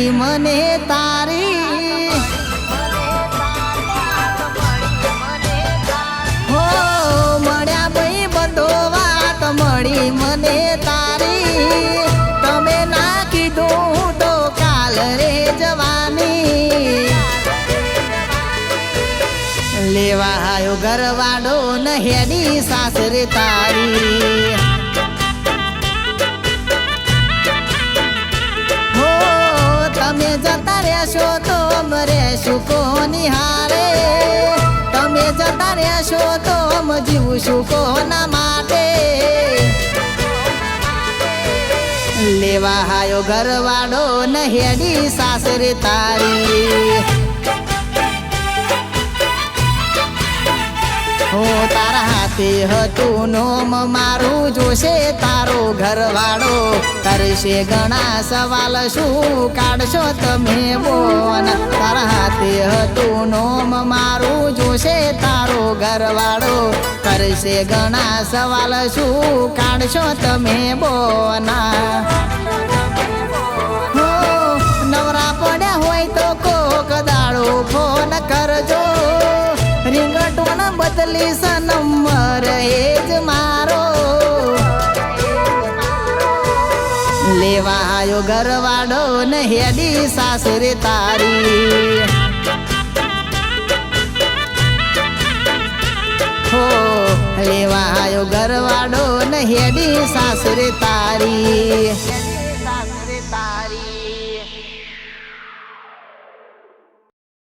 મળી મને તારી હો મળ્યા ભાઈ બધો વાત મળી મને તારી તમે ના કીધું તો કાલ રે જવાની લેવા આયો ઘરવાળો નહેડી સાસરે તારી હો તમે જતા રહેશો તો અમે રહેશું કોની હારે તમે જતા રહેશો તો અમે જીવશું કોના માટે લેવા આયો ઘરવાળો નહેડી સાસરે તારી હો તારા હાથે હતું નોમ મારું જોશે તારો ઘરવાળો કરશે ઘણા સવાલ શું કાઢશો તમે બોન તારા હાથે હતું નોમ મારું જોશે તારો ઘરવાળો કરશે ઘણા સવાલ શું કાઢશો તમે બોના હો નવરા પડ્યા હોય તો કોક દાડો ફોન કરજો રીંગટોન બદલી નંબર એ જ મારો લેવા આયો ઘરવાળો નહેડી સાસરે તારી હો લેવા આયો ઘરવાળો નહેડી સાસરે તારી